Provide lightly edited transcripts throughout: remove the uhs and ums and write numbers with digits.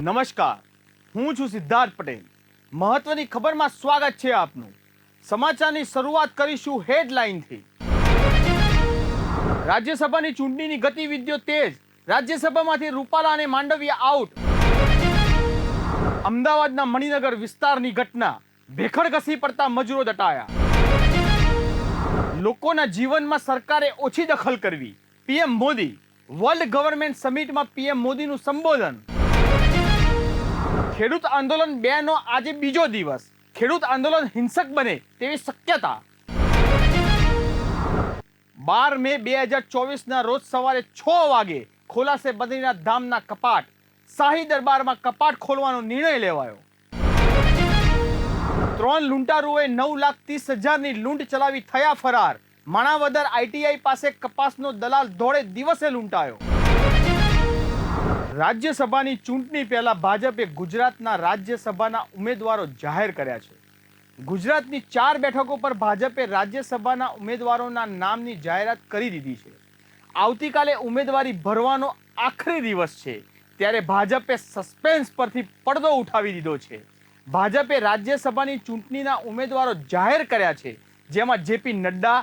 નમસ્કાર, હું છું સિદ્ધાર્થ પટેલ. મહત્વની ખબરમાં સ્વાગત છે આપનું. સમાચારની શરૂઆત કરીશું હેડલાઇનથી. રાજ્યસભાની ચૂંટણીની ગતિવિધિઓ તેજ. રાજ્યસભામાંથી રૂપાલા અને માંડવિયા આઉટ. અમદાવાદના મણિનગર વિસ્તારની ઘટના. ભેખડ ઘસી પડતા મજૂરો દટાયા. લોકોના જીવનમાં સરકારે ઓછી દખલ કરવી. પીએમ મોદી. વર્લ્ડ ગવર્નમેન્ટ સમિટમાં પીએમ મોદીનું સંબોધન. ખેડૂત આંદોલન 2 નો આજે બીજો દિવસ. ખેડૂત આંદોલન હિંસક બને તેવી શક્યતા. 12 મે 2024 ના રોજ સવારે 6 વાગે ખોલાશે બદ્રીનાથ ધામના કપાટ. શાહી દરબારમાં કપાટ ખોલવાનો નિર્ણય લેવાયો. 3 લૂંટારુઓએ 9,30,000ની લૂંટ ચલાવી થયા ફરાર. માણાવદર આઈટીઆઈ પાસે કપાસનો દલાલ ધોળે દિવસે લૂંટાયો. રાજ્યસભાની ચૂંટણી પહેલા ભાજપે ગુજરાતના રાજ્યસભાના ઉમેદવારો જાહેર કર્યા છે. ગુજરાતની 4 બેઠકો પર ભાજપે રાજ્યસભાના ઉમેદવારોના નામની જાહેરાત કરી દીધી છે. આવતીકાલે ઉમેદવારી ભરવાનો આખરી દિવસ છે, ત્યારે ભાજપે સસ્પેન્સ પરથી પડદો ઉઠાવી દીધો છે. ભાજપે રાજ્યસભાની ચૂંટણીના ઉમેદવારો જાહેર કર્યા છે, જેમાં જેપી નડ્ડા,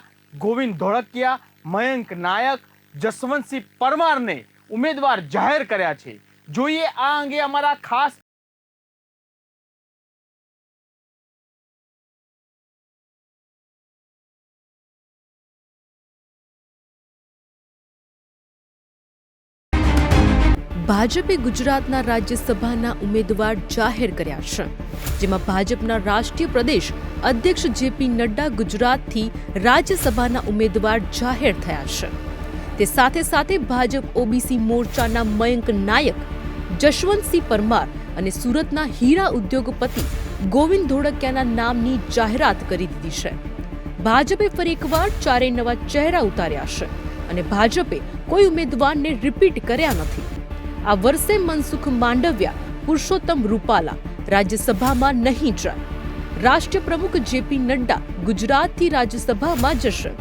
ગોવિંદ ધોળકિયા, મયંક નાયક, જસવંતસિંહ પરમારને ઉમેદવાર જાહેર કર્યા છે. જોઈએ આ અંગે અમારા ખાસ ભાજપે ગુજરાતના રાજ્યસભાના ઉમેદવાર જાહેર કર્યા છે, જેમાં ભાજપના રાષ્ટ્રીય પ્રદેશ અધ્યક્ષ જેપી નડ્ડા ગુજરાતથી રાજ્યસભાના ઉમેદવાર જાહેર થયા છે. તે સાથે સાથે ભાજપ ઓબીસી મોરચાના મયંક નાયક, જશવંતસિંહ પરમાર અને સુરતના હીરા ઉદ્યોગપતિ ગોવિંદ ધોળકિયાના નામની જાહેરાત કરી દીધી છે. ભાજપે ફરી એકવાર 4 નવા ચહેરા ઉતાર્યા છે અને ભાજપે કોઈ ઉમેદવારને રિપીટ કર્યા નથી. આ વર્ષે મનસુખ માંડવિયા, પુરુષોત્તમ રૂપાલા રાજ્યસભામાં નહીં જાય. રાષ્ટ્રીય પ્રમુખ જેપી નડ્ડા ગુજરાતથી રાજ્યસભામાં જશે.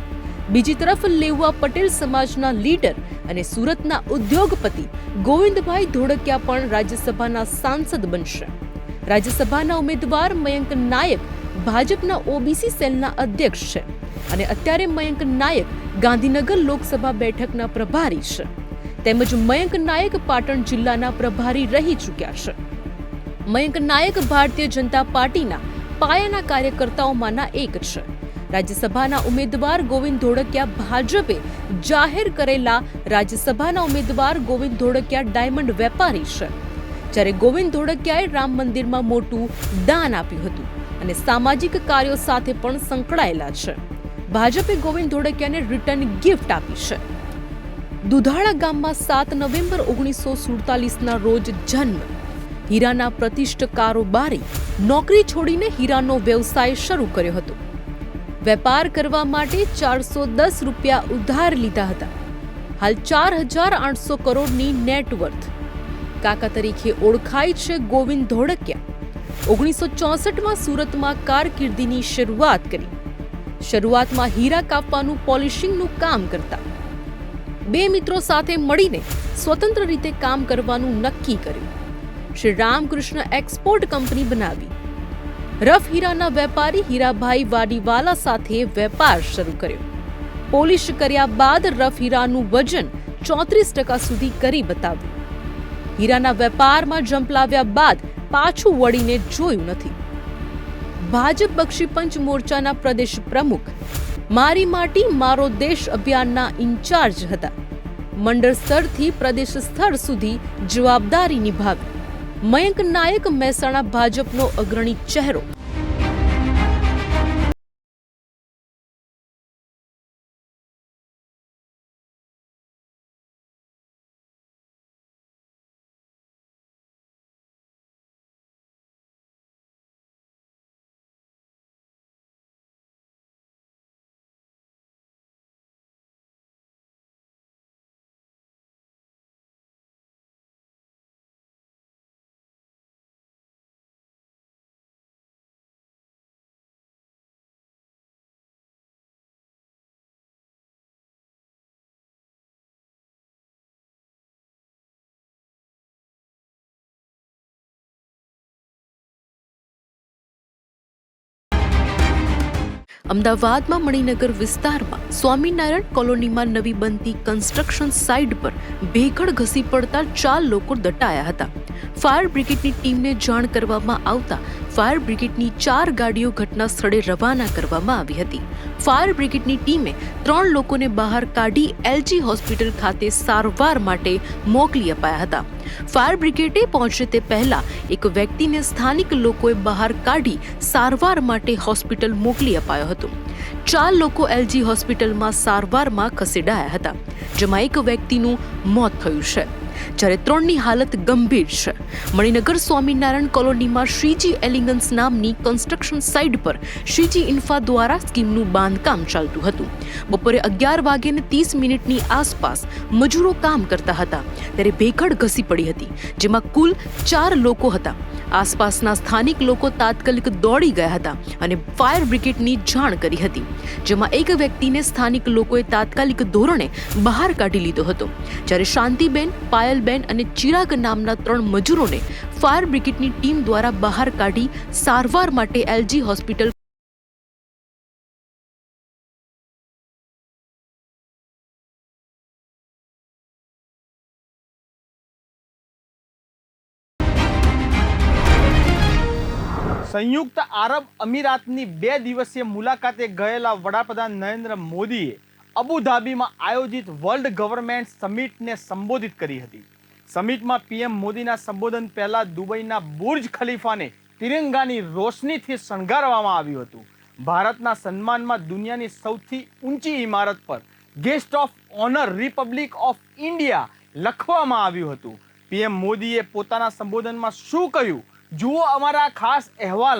બીજી તરફ લેઉવા પટેલ સમાજના લીડર અને સુરતના ઉદ્યોગપતિ ગોવિંદભાઈ ધોળકિયા પણ રાજ્યસભાના સાંસદ બનશે. રાજ્યસભાના ઉમેદવાર મયંક નાયક ભાજપના ઓબીસી સેલના અધ્યક્ષ છે અને અત્યારે મયંક નાયક ગાંધીનગર લોકસભા બેઠકના પ્રભારી છે. તેમજ મયંક નાયક પાટણ જિલ્લાના પ્રભારી રહી ચૂક્યા છે. મયંક નાયક ભારતીય જનતા પાર્ટીના પાયાના કાર્યકર્તાઓમાંના એક છે. રાજ્યસભાના ઉમેદવાર ગોવિંદ ધોળકિયા ભાજપે જાહેર કરેલા રાજ્યસભાના ઉમેદવાર ગોવિંદ ધોળકિયા ડાયમંડ વેપારી છે, જ્યારે ગોવિંદ ધોળકિયાએ રામ મંદિરમાં મોટું દાન આપ્યું હતું અને સામાજિક કાર્યો સાથે પણ સંકળાયેલા છે. ભાજપે ગોવિંદ ધોળકિયાને રિટર્ન ગિફ્ટ આપી છે. દુધાળા ગામમાં 7 નવેમ્બર 1947ના રોજ જન્મ. હીરાના પ્રતિષ્ઠિત કારોબારી નોકરી છોડીને હીરાનો વ્યવસાય શરૂ કર્યો હતો. વેપાર કરવા માટે 410 રૂપિયા ઉધાર લીધા હતા. હાલ 4,800 કરોડની નેટવર્થ. કાકા તરીકે ઓળખાય છે ગોવિંદ ધોળકિયા. 1964માં સુરતમાં કારકિર્દીની શરૂઆત કરી. શરૂઆતમાં હીરા કાપવાનું, પોલિશિંગનું કામ કરતા. 2 મિત્રો સાથે મળીને સ્વતંત્ર રીતે કામ કરવાનું નક્કી કર્યું. શ્રી રામકૃષ્ણ એક્સપોર્ટ કંપની બનાવી. રફ હીરાના વેપારી હીરાભાઈ વાડીવાલા સાથે વેપાર શરૂ કર્યો. પોલિશ કર્યા બાદ રફ હીરાનું વજન 34% સુધી કરી બતાવ્યું. હીરાના વેપારમાં ઝંપલાવ્યા બાદ પાછું વળીને જોયું નથી. ભાજપ બક્ષીપંચ મોરચાના પ્રદેશ પ્રમુખ, મારી માટી મારો દેશ અભિયાનના ઇન્ચાર્જ હતા. મંડળ સ્તરથી પ્રદેશ સ્તર સુધી જવાબદારી નિભાવી. મયંક નાયક મહેસાણા ભાજપનો અગ્રણી ચહેરો. અમદાવાદમાં મણિનગર વિસ્તારમાં સ્વામિનારાયણ કોલોનીમાં નવી બનતી કન્સ્ટ્રક્શન સાઇટ પર ભેખડ ઘસી પડતા 4 લોકો દટાયા હતા. ફાયર બ્રિગેડની ટીમને જાણ કરવામાં આવતા ફાયર બ્રિગેડની 4 ગાડીઓ ઘટના સ્થળે રવાના કરવામાં આવી હતી. ફાયર બ્રિગેડની ટીમે 3 લોકોને બહાર કાઢી એલજી હોસ્પિટલ ખાતે સારવાર માટે મોકલી અપાયા હતા. ફાયર બ્રિગેડે પહોંચે તે પહેલા એક વ્યક્તિને સ્થાનિક લોકોએ બહાર કાઢી સારવાર માટે હોસ્પિટલ મોકલી અપાયો હતો. 4 લોકો એલજી હોસ્પિટલમાં સારવારમાં ખસેડાયા હતા, જેમાં એક વ્યક્તિનું મોત થયું છે, જ્યારે 3ની હાલત ગંભીર છે. મણિનગર સ્વામિનારાયણ કોલોનીમાં શ્રીજી એલિગન્સ નામની કન્સ્ટ્રક્શન સાઇટ પર શ્રીજી ઇન્ફા દ્વારા સ્કીમનું બાંધકામ ચાલતું હતું. બપોરે 11:30 આસપાસ મજૂરો કામ કરતા હતા ત્યારે ભેખડ ઘસી પડી હતી, જેમાં કુલ 4 લોકો હતા. આસપાસના સ્થાનિક લોકો તાત્કાલિક દોડી ગયા હતા અને ફાયર બ્રિગેડની જાણ કરી હતી, જેમાં એક વ્યક્તિને સ્થાનિક લોકોએ તાત્કાલિક ધોરણે બહાર કાઢી લીધો હતો, જ્યારે શાંતિબેન, પાયલબેન અને ચિરાગ નામના 3 મજૂરોને ફાયર બ્રિગેડની ટીમ દ્વારા બહાર કાઢી સારવાર માટે એલજી હોસ્પિટલ સંયુક્ત આરબ અમીરાતની 2 દિવસીય મુલાકાતે ગયેલા વડાપ્રધાન નરેન્દ્ર મોદીએ અબુધાબીમાં આયોજિત વર્લ્ડ ગવર્નમેન્ટ સમિટને સંબોધિત કરી હતી. સમિટમાં પીએમ મોદીના સંબોધન પહેલા દુબઈના બુર્જ ખલીફાને તિરંગાની રોશનીથી શણગારવામાં આવ્યું હતું. ભારતના સન્માનમાં દુનિયાની સૌથી ઊંચી ઇમારત પર guest of honour Republic of India લખવામાં આવ્યું હતું. પીએમ મોદીએ પોતાના સંબોધનમાં શું કહ્યું, જુઓ અમારા ખાસ અહેવાલ.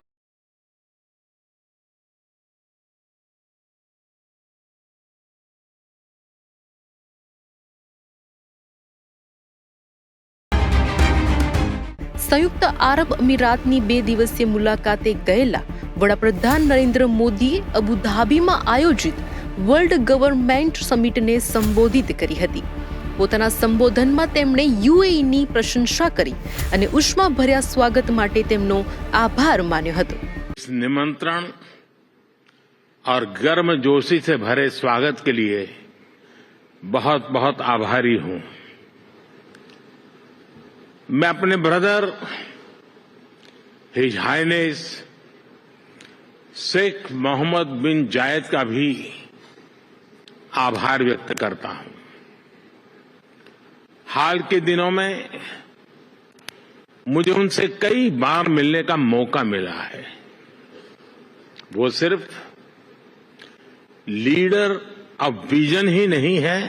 સંયુક્ત આરબ અમીરાતની 2 દિવસીય મુલાકાતે ગયેલા વડાપ્રધાન નરેન્દ્ર મોદીએ અબુધાબીમાં આયોજિત વર્લ્ડ ગવર્નમેન્ટ સમિટને સંબોધિત કરી હતી. પોતાના સંબોધનમાં તેમણે યુએઈની પ્રશંસા કરી અને ઉષ્માભર્યા સ્વાગત માટે તેમનો આભાર માન્યો હતો. निमंत्रण और गर्मजोशी से भरे स्वागत के लिए बहुत बहुत आभारी हूं. मैं अपने brother his highness Sheikh Mohammed bin Zayed का भी आभार व्यक्त करता हूं. हाल के दिनों में मुझे उनसे कई बार मिलने का मौका मिला है. वो सिर्फ लीडर ऑफ विजन ही नहीं है,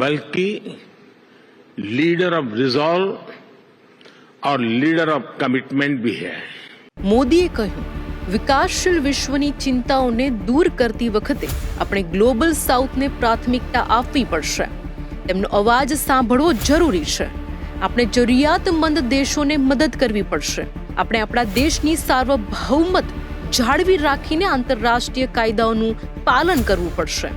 बल्कि लीडर ऑफ रिजॉल्व और लीडर ऑफ कमिटमेंट भी है. મોદીએ કહ્યું, વિકાસશીલ વિશ્વની ચિંતાઓને દૂર કરતી વખતે આપણે ગ્લોબલ સાઉથને પ્રાથમિકતા આપવી પડશે. તેમનો અવાજ સાંભળવો જરૂરી છે. આપણે જરૂરિયાતમંદ દેશોને મદદ કરવી પડશે. આપણે આપણા દેશની સાર્વભૌમત જાળવી રાખીને આંતરરાષ્ટ્રીય કાયદાઓનું પાલન કરવું પડશે.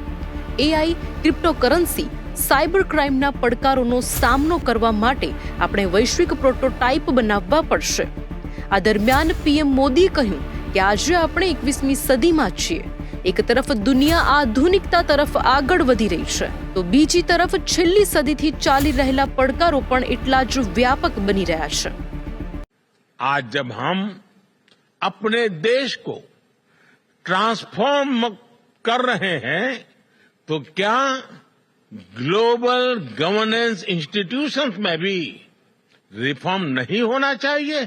એઆઈ, ક્રિપ્ટોકરન્સી, સાયબર ક્રાઇમના પડકારોનો સામનો કરવા માટે આપણે વૈશ્વિક પ્રોટોટાઇપ બનાવવા પડશે. આ દરમિયાન પીએમ મોદીએ કહ્યું કે આજે આપણે 21મી સદીમાં છીએ. એક તરફ દુનિયા આધુનિકતા તરફ આગળ વધી રહી છે, તો બીજી તરફ છેલ્લી સદીથી ચાલી રહેલા પડકારો પણ એટલા જ વ્યાપક બની રહ્યા છે. आज जब हम अपने देश को ट्रांसफॉर्म कर रहे हैं, तो क्या ग्लोबल गवर्नेंस इंस्टीट्यूशंस में भी रिफॉर्म नहीं होना चाहिए?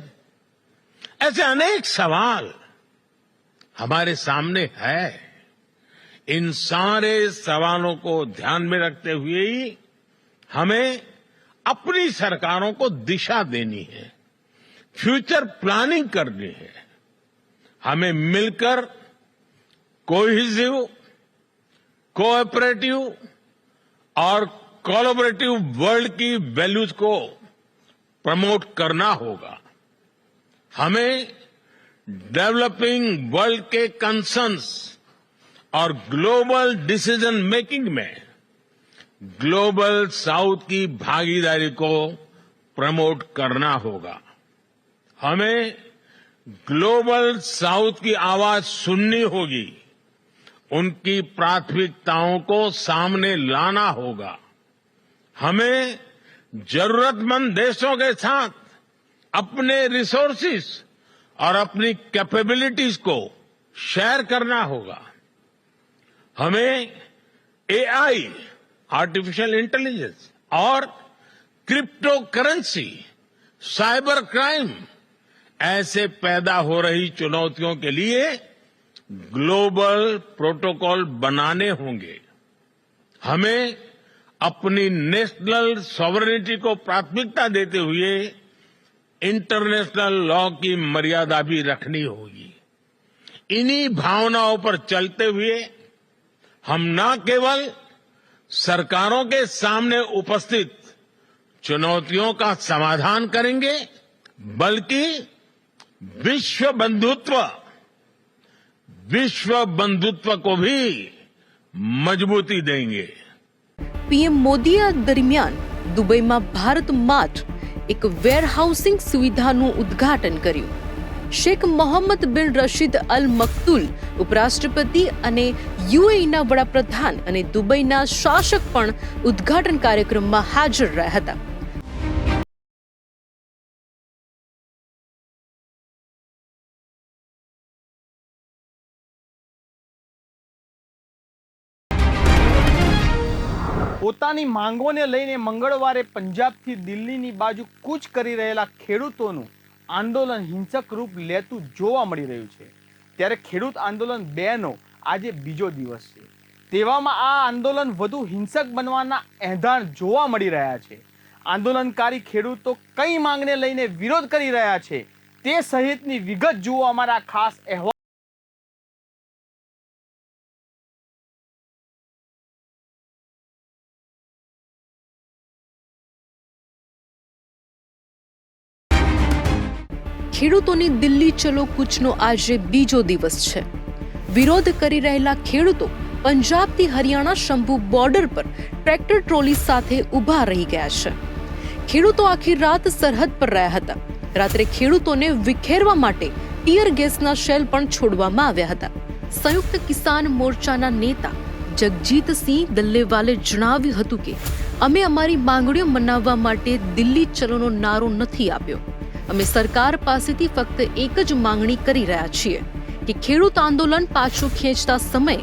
ऐसे अनेक सवाल हमारे सामने है. इन सारे सवालों को ध्यान में रखते हुए ही हमें अपनी सरकारों को दिशा देनी है, फ्यूचर प्लानिंग करनी है. हमें मिलकर कोहेसिव, कोऑपरेटिव और कोलैबोरेटिव वर्ल्ड की वैल्यूज को प्रमोट करना होगा. हमें डेवलपिंग वर्ल्ड के कंसर्न्स और ग्लोबल डिसीजन मेकिंग में ग्लोबल साउथ की भागीदारी को प्रमोट करना होगा. हमें ग्लोबल साउथ की आवाज सुननी होगी. उनकी प्राथमिकताओं को सामने लाना होगा। हमें जरूरतमंद देशों के साथ अपने रिसोर्सेस और अपनी कैपेबिलिटीज को शेयर करना होगा। हमें एआई, आर्टिफिशियल इंटेलिजेंस और क्रिप्टो करेंसी, साइबर क्राइम ऐसे पैदा हो रही चुनौतियों के लिए ग्लोबल प्रोटोकॉल बनाने होंगे। हमें अपनी नेशनल सॉवरेनिटी को प्राथमिकता देते हुए इंटरनेशनल लॉ की मर्यादा भी रखनी होगी। इन्हीं भावनाओं पर चलते हुए हम न केवल सरकारों के सामने उपस्थित चुनौतियों का समाधान करेंगे, बल्कि विश्व बंधुत्व को भी मजबूती देंगे। પીએમ મોદીએ આ દરમિયાન દુબઈમાં ભારત માર્ટ એક વેરહાઉસિંગ સુવિધાનું ઉદ્ઘાટન કર્યું. શેખ મોહમ્મદ બિન રશીદ અલ મક્તુલ ઉપરાષ્ટ્રપતિ અને યુએઈના વડાપ્રધાન અને દુબઈના શાસક પણ ઉદ્ઘાટન કાર્યક્રમમાં હાજર રહ્યા હતા. પોતાની માંગોને લઈને મંગળવારે પંજાબથી દિલ્હીની બાજુ કૂચ કરી રહેલા ખેડૂતોનું આંદોલન હિંસક રૂપ લેતું જોવા મળી રહ્યું છે. ત્યારે ખેડૂત આંદોલન 2નો આજે બીજો દિવસ છે. તેવામાં આ આંદોલન વધુ હિંસક બનવાના એંધાણ જોવા મળી રહ્યા છે. આંદોલનકારી ખેડૂતો કઈ માંગને લઈને વિરોધ કરી રહ્યા છે તે સહિતની વિગત જુઓ અમારા ખાસ અહેવાલ. ખેડૂતોની દિલ્હી ચલો કૂચનો આજે બીજો દિવસ છે. વિરોધ કરી રહેલા ખેડૂતો પંજાબથી હરિયાણા શંભુ બોર્ડર પર ટ્રેક્ટર ટ્રોલી સાથે ઊભા રહી ગયા છે. ખેડૂતો આખી રાત સરહદ પર રહ્યા હતા. રાત્રે ખેડૂતોને વિખેરવા માટે ટીયર ગેસના શેલ પણ છોડવામાં આવ્યા હતા. સંયુક્ત કિસાન મોરચાના નેતા જગજીતસિંહ દલ્લેવાલે જણાવ્યું હતું કે અમે અમારી માંગણીઓ મનાવવા માટે દિલ્હી ચલોનો નારો નથી આપ્યો. અમે સરકાર પાસેથી ફક્ત એક જ માંગણી કરી રહ્યા છીએ કે ખેડૂત આંદોલન પાછું ખેંચતા સમયે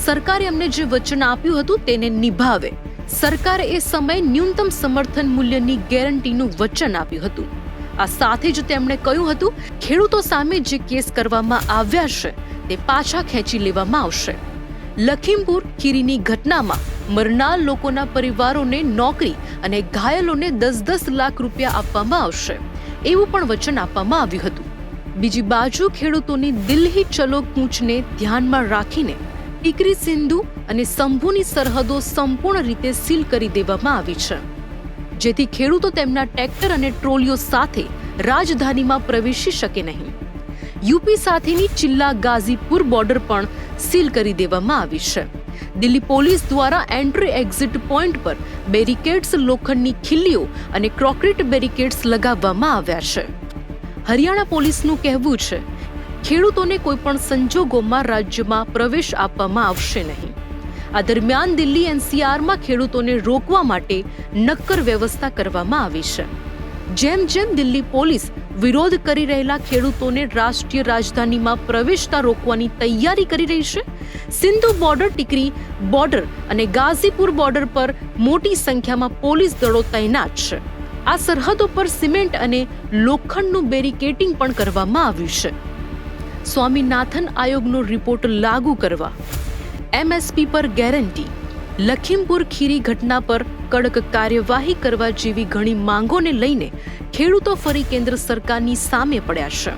સરકારે અમને જે વચન આપ્યું હતું તેને નિભાવે. સરકારે એ સમયે ન્યૂનતમ સમર્થન મૂલ્યની ગેરંટીનું વચન આપ્યું હતું. આ સાથે જ તેમણે કહ્યું હતું ખેડૂતો સામે જે કેસ કરવામાં આવ્યા છે તે પાછા ખેંચી લેવામાં આવશે. લખીમપુર ખીરીની ઘટનામાં મરનાર લોકોના પરિવારોને નોકરી અને ઘાયલોને 10-10 લાખ રૂપિયા આપવામાં આવશે એવું પણ વચન આપવામાં આવ્યું હતું. બીજી બાજુ ખેડૂતોની દિલ્હી ચલો કૂચને ધ્યાનમાં રાખીને ટીકરી સિંધુ અને શંભુની સરહદો સંપૂર્ણ રીતે સીલ કરી દેવામાં આવી છે, જેથી ખેડૂતો તેમના ટ્રેક્ટર અને ટ્રોલીઓ સાથે રાજધાનીમાં પ્રવેશી શકે નહીં. યુપી સાથેની ચિલ્લા ગાઝીપુર બોર્ડર પણ સીલ કરી દેવામાં આવી છે. દિલ્હી પોલીસ દ્વારા એન્ટ્રી એક્ઝિટ પોઈન્ટ પર બેરિકેડ્સ, લોખંડની ખીલ્લીઓ અને કોન્ક્રીટ બેરિકેડ્સ લગાવવામાં આવ્યા છે. હરિયાણા પોલીસનું કહેવું છે ખેડૂતોને કોઈ પણ સંજોગોમાં રાજ્યમાં પ્રવેશ આપવામાં આવશે નહીં. આ દરમિયાન દિલ્હી એનસીઆરમાં ખેડૂતોને રોકવા માટે નક્કર વ્યવસ્થા કરવામાં આવી છે. જેમ જેમ દિલ્હી પોલીસ વિરોધ કરી રહેલા ખેડૂતોને રાષ્ટ્રીય રાજધાનીમાં પ્રવેશતા રોકવાની તૈયારી કરી રહી છે, સિંધુ બોર્ડર, ટીકરી બોર્ડર અને ગાઝીપુર બોર્ડર પર મોટી સંખ્યામાં પોલીસ દળો તૈનાત છે. આ સરહદો પર સિમેન્ટ અને લોખંડનું બેરિકેડિંગ પણ કરવામાં આવ્યું છે. સ્વામીનાથન આયોગનો રિપોર્ટ લાગુ કરવા, એમએસપી પર ગેરંટી, લખીમપુર ખીરી ઘટના પર કડક કાર્યવાહી કરવા જેવી ઘણી માંગોને લઈને ખેડૂતો ફરી કેન્દ્ર સરકારની સામે પડ્યા છે.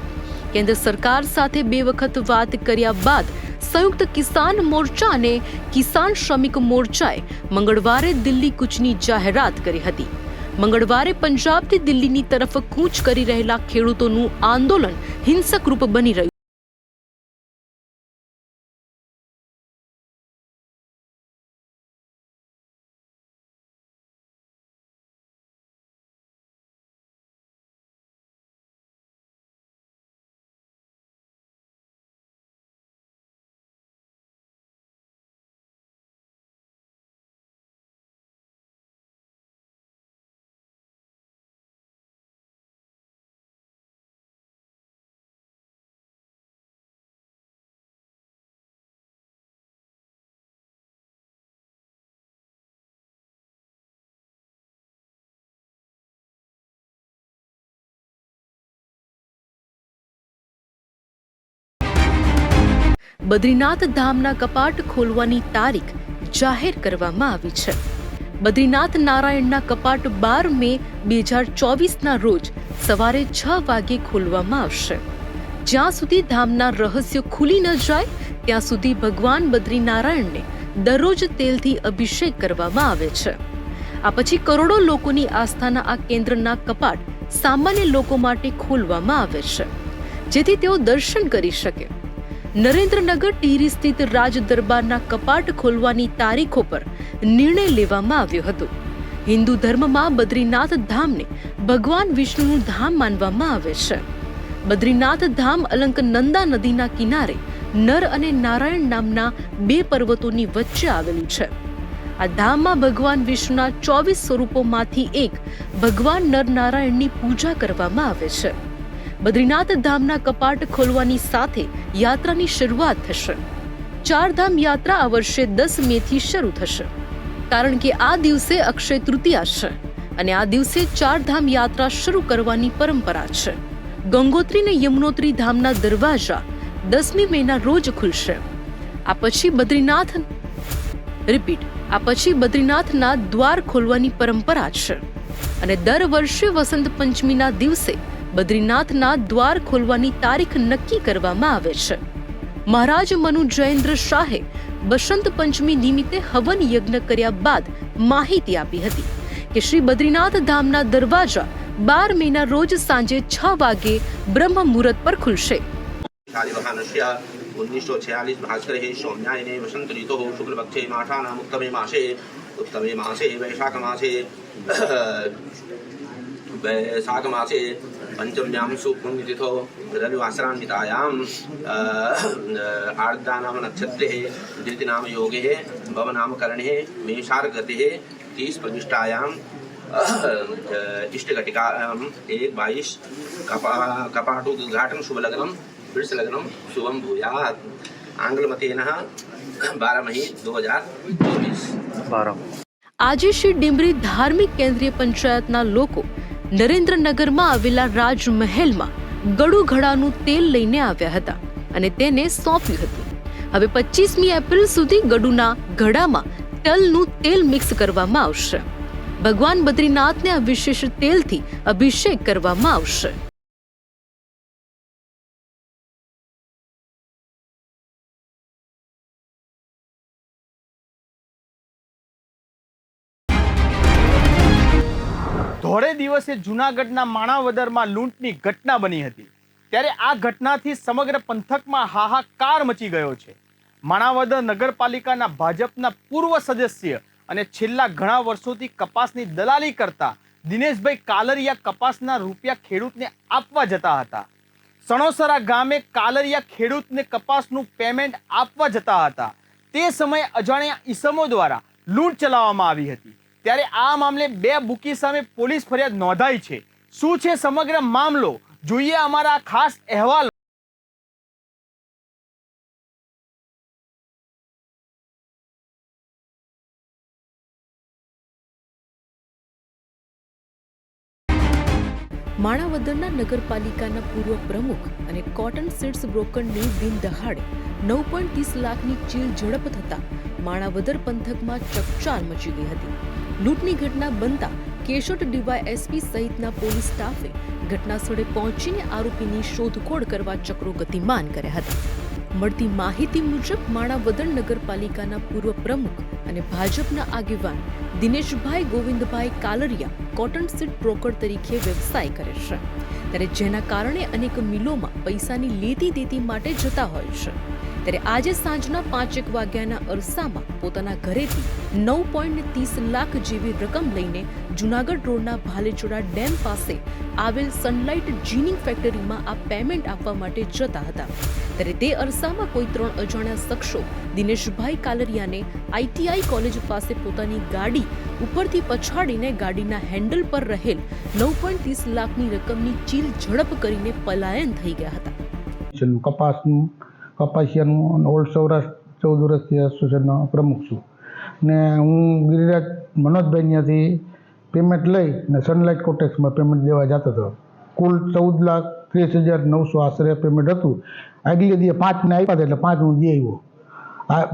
કેન્દ્ર સરકાર સાથે 2 વખત વાત કર્યા બાદ સંયુક્ત કિસાન મોરચા અને કિસાન શ્રમિક મોરચાએ મંગળવારે દિલ્હી કૂચની જાહેરાત કરી હતી. મંગળવારે પંજાબથી દિલ્હીની તરફ કૂચ કરી રહેલા ખેડૂતોનું આંદોલન હિંસક રૂપ બની રહ્યું બદ્રીનાથ ધામના કપાટ ખોલવાની તારીખ જાહેર કરવામાં આવી છે. બદ્રીનાથ નારાયણના કપાટ 12 મે 2024ના રોજ સવારે 6 વાગે ખોલવામાં આવશે. જ્યાં સુધી ધામના રહસ્યો ખુલી ન જાય ત્યાં સુધી ભગવાન બદ્રીનારાયણને દરરોજ તેલથી અભિષેક કરવામાં આવે છે. આ પછી કરોડો લોકોની આસ્થાના આ કેન્દ્રના કપાટ સામાન્ય લોકો માટે ખોલવામાં આવે છે, જેથી તેઓ દર્શન કરી શકે. નરેન્દ્રનગર ટીહરી સ્થિત રાજ દરબારના કપાટ ખોલવાની તારીખો પર નિર્ણય લેવામાં આવ્યો હતો. હિન્દુ ધર્મમાં બદ્રીનાથ ધામને ભગવાન વિષ્ણુનું ધામ માનવામાં આવે છે. બદ્રીનાથ ધામ અલંકનંદા નદીના કિનારે નર અને નારાયણ નામના 2 પર્વતોની વચ્ચે આવેલું છે. આ ધામમાં ભગવાન વિષ્ણુના 24 સ્વરૂપોમાંથી એક ભગવાન નર નારાયણની પૂજા કરવામાં આવે છે. બદ્રીનાથ ધામના કપાટ ખોલવાની સાથે યાત્રાની શરૂઆત થશે. 4 ધામ યાત્રા આ વર્ષે 10 મે થી શરૂ થશે, કારણ કે આ દિવસે અક્ષય તૃતીયા છે અને આ દિવસે 4 ધામ યાત્રા શરૂ કરવાની પરંપરા છે. ગંગોત્રી અને યમુનોત્રી ધામના દરવાજા 10મી મેના રોજ ખુલશે. આ પછી બદ્રીનાથના દ્વાર ખોલવાની પરંપરા છે અને દર વર્ષે વસંત પંચમીના દિવસે બદ્રીનાથના દ્વાર ખોલવાની તારીખ નક્કી કરવામાં આવે છે. મહારાજ મનુ જયેન્દ્ર શાહે બસંત પંચમી નિમિત્તે હવન યજ્ઞ કર્યા બાદ માહિતી આપી હતી કે શ્રી બદ્રીનાથ ધામના દરવાજા 12 મેના રોજ સાંજે 6 વાગે બ્રહ્મ મુહૂર્ત પર ખુલશે. 1946 भास्करे सौम्यायने वसंत ऋतु शुक्लपक्षे मासानाम् उत्तमे मासे वैशाख मासे पंचम्यां सुपुण्यतिथौ रविवासरान्वितायां आर्द्रानाम नक्षत्रे धृतिनाम योगे भवनामकरणे मेषार्गते 30 प्रतिष्ठायां इष्टघटिकायां 1/22 कपाटोद्घाटन शुभ लग्नम वृष लग्नम शुभम भूयात्. आंग्लमतेन 12 मई 2024. આજે શ્રી ડિમરી ધાર્મિક કેન્દ્રીય પંચાયતના લોકો નરેન્દ્રનગરમાં આવેલા રાજમહેલમાં ગળું ઘડાનું તેલ લઈને આવ્યા હતા અને તેને સોંપ્યું હતું. હવે 25મી એપ્રિલ સુધી ગળુના ઘડામાં તલનું તેલ મિક્સ કરવામાં આવશે. ભગવાન બદ્રીનાથને આ વિશેષ તેલથી અભિષેક કરવામાં આવશે. ધોળે દિવસે જૂનાગઢના માણાવદરમાં લૂંટની ઘટના બની હતી. ત્યારે આ ઘટનાથી સમગ્ર પંથકમાં હાહાકાર મચી ગયો છે. માણાવદર નગરપાલિકાના ભાજપના પૂર્વ સદસ્ય અને છેલ્લા ઘણા વર્ષોથી કપાસની દલાલી કરતા દિનેશભાઈ કાલરિયા કપાસના રૂપિયા ખેડૂતને આપવા જતા હતા. સણોસરા ગામે કાલરિયા ખેડૂતને કપાસનું પેમેન્ટ આપવા જતા હતા. તે સમયે અજાણ્યા ઈસમો દ્વારા લૂંટ ચલાવવામાં આવી હતી. ત્યારે આ મામલે 2 બુકી સામે પોલીસ ફરિયાદ નોંધાઈ છે. શું છે સમગ્ર મામલો, જોઈએ અમારા ખાસ અહેવાલ. માણાવદરના નગરપાલિકાના પૂર્વ પ્રમુખ અને કોટન સીડ્સ બ્રોકરની દિન દહાડે 9.30 લાખની ચીલ ઝડપ થતા માણાવદર પંથકમાં ચકચાર મચી ગઈ હતી. લૂંટની ઘટના બનતા કેશોદ ડીવાયએસપી સહિતના પોલીસ સ્ટાફે ઘટના સ્થળે પહોંચીને આરોપીની શોધખોળ કરવા ચક્રો ગતિમાન કર્યા હતા. મળતી માહિતી મુજબ માણાવદર નગરપાલિકાના પૂર્વ પ્રમુખ અને ભાજપના આગેવાન Dineshbhai Govindbhai Kalariya cotton seed broker તરીકે વ્યવસાય કરે છે. ત્યારે જેના કારણે અનેક મિલોમાં પૈસાની લેતી દેતી માટે જતા હોય છે. ત્યારે આજે સાંજના 5 વાગ્યાના અરસામાં પોતાના ઘરેથી 9.30 લાખ જેવી રકમ લઈને જૂનાગઢ રોડના ભાલેચોડા ડેમ પાસે આવેલ સનલાઇટ જીનિંગ ફેક્ટરીમાં આ પેમેન્ટ આપવા માટે જતા હતા. ત્યારે તે અરસામાં કોઈ 3 અજાણ્યા શખ્સો દિનેશભાઈ કાલરિયાને આઈટીઆઈ કોલેજ પાસે પોતાની ગાડી ઉપરથી પછાડીને ગાડીના હેન્ડલ પર રહેલ 9.30 લાખની રકમની ચીલ ઝડપ કરીને પલાયન થઈ ગયા હતા. કપાસિયાનું ઓલ્ડ સૌરાષ્ટ્ર 14 વર્ષથી એસોસિએશનનો પ્રમુખ છું ને હું ગિરિરાજ મનોજભાઈ ત્યાંથી પેમેન્ટ લઈ ને સનલાઇટ કોટેક્સમાં પેમેન્ટ દેવા જતો હતો. કુલ 14 લાખ 30,900 આશરે પેમેન્ટ હતું. આગલે દિવસે 5 ને આપ્યા હતા એટલે 5 હું દઈ આવ્યો.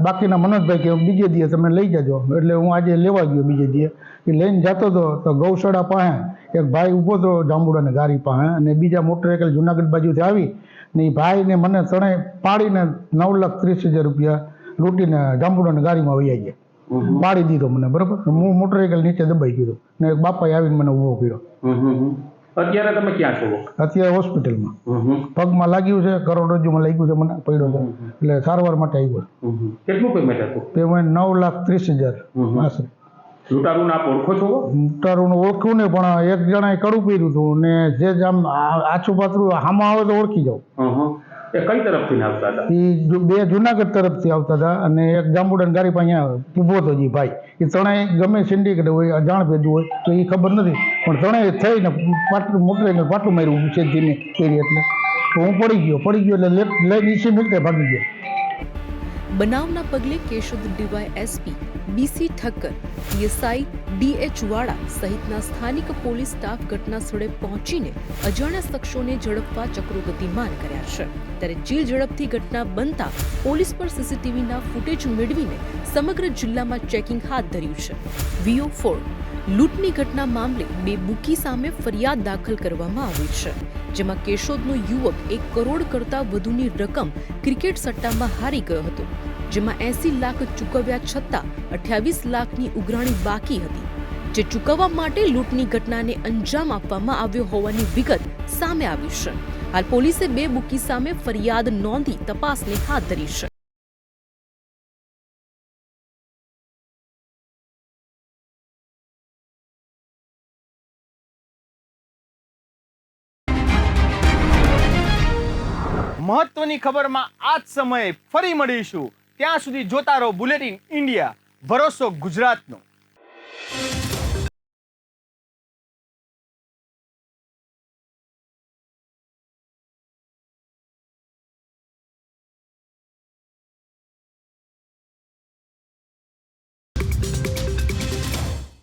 બાકીના મનોજભાઈ કે બીજે દિવસે તમે લઈ જજો, એટલે હું આજે લેવા ગયો. બીજે દિવસે એ લઈને જતો હતો તો ગૌશાળા પાસે એક ભાઈ ઊભો હતો જાંબુડાની ગાડી પાસે, અને બીજા મોટરસાઇકલ જુનાગઢ બાજુથી આવી ને એ ભાઈને મને ત્રણે પાડીને 9,30,000 રૂપિયા લૂંટીને જાંબુડાની ગાડીમાં વહી ગયા. પાડી દીધો મને, બરોબર. હું મોટરસાઇકલ નીચે દબાઈ ગયો ને એક બાપાએ આવીને મને ઊભો કર્યો. અત્યારે તમે ક્યાં છો? અત્યારે હોસ્પિટલમાં પગમાં લાગ્યું છે, કરોડરજ્જુમાં લાગ્યું છે, મને પડ્યો છે એટલે સારવાર માટે આવ્યો. કેટલું પેમેન્ટ હતું? પેમેન્ટ 9,30,000 આશરે. લૂંટારૂને આપ ઓળખો છો? લૂંટારૂને ઓળખું ને, પણ એક જણાએ કડું પહેર્યું હતું ને જે આમ આછું પાતળું હામાં આવે તો ઓળખી જાઉં. એ કઈ તરફથી આવતા હતા? એ બે જુનાગઢ તરફથી આવતા હતા અને એક જાંબુડાની ગાડી પાસે અહીંયા ઊભો હતો જે ભાઈ. એ ત્રણેય ગમે સિન્ડિકેટ હોય, અજાણ ભેદું હોય તો એ ખબર નથી, પણ ત્રણેય થઈને પાટલું મોટરસાઇકલ પાટલું માર્યું છે ધીમે પહેરી, એટલે હું પડી ગયો એટલે લઈ નીચે નીકળે ભાગી ગયો. બનાવના પગલે Keshod DYSP BC Thakkar, PSI DH વાળા સહિતના સ્થાનિક પોલીસ સ્ટાફ ઘટના સ્થળે પહોંચીને અજાણ્યા શખ્સોને ઝડપવા ચક્રો ગતિમાન કર્યા છે. ત્યારે ચીલ ઝડપથી ઘટના બનતા પોલીસ પર સીસીટીવીના ફૂટેજ મેળવીને સમગ્ર જિલ્લામાં ચેકિંગ હાથ ધર્યું છે. VO4 લૂંટની ઘટના મામલે 2 બુકી સામે ફરિયાદ દાખલ કરવામાં આવી છે, જેમાં કેશોદનો યુવક 1 કરોડ કરતા વધુની રકમ ક્રિકેટ સટ્ટામાં હારી ગયો હતો, જેમાં 80 લાખ ચૂકવ્યા છતાં 28 લાખની ઉઘરાણી બાકી હતી, જે ચૂકવવા માટે લૂંટની ઘટનાને અંજામ આપવામાં આવ્યો હોવાની વિગત સામે આવી છે. હાલ પોલીસે 2 બુકી સામે ફરિયાદ નોંધી તપાસને હાથ ધરી છે. મહત્વની ખબરમાં આ જ સમયે ફરી મળીશું. ત્યાં સુધી જોતા રહો બુલેટિન ઇન્ડિયા, ભરોસો ગુજરાતનો.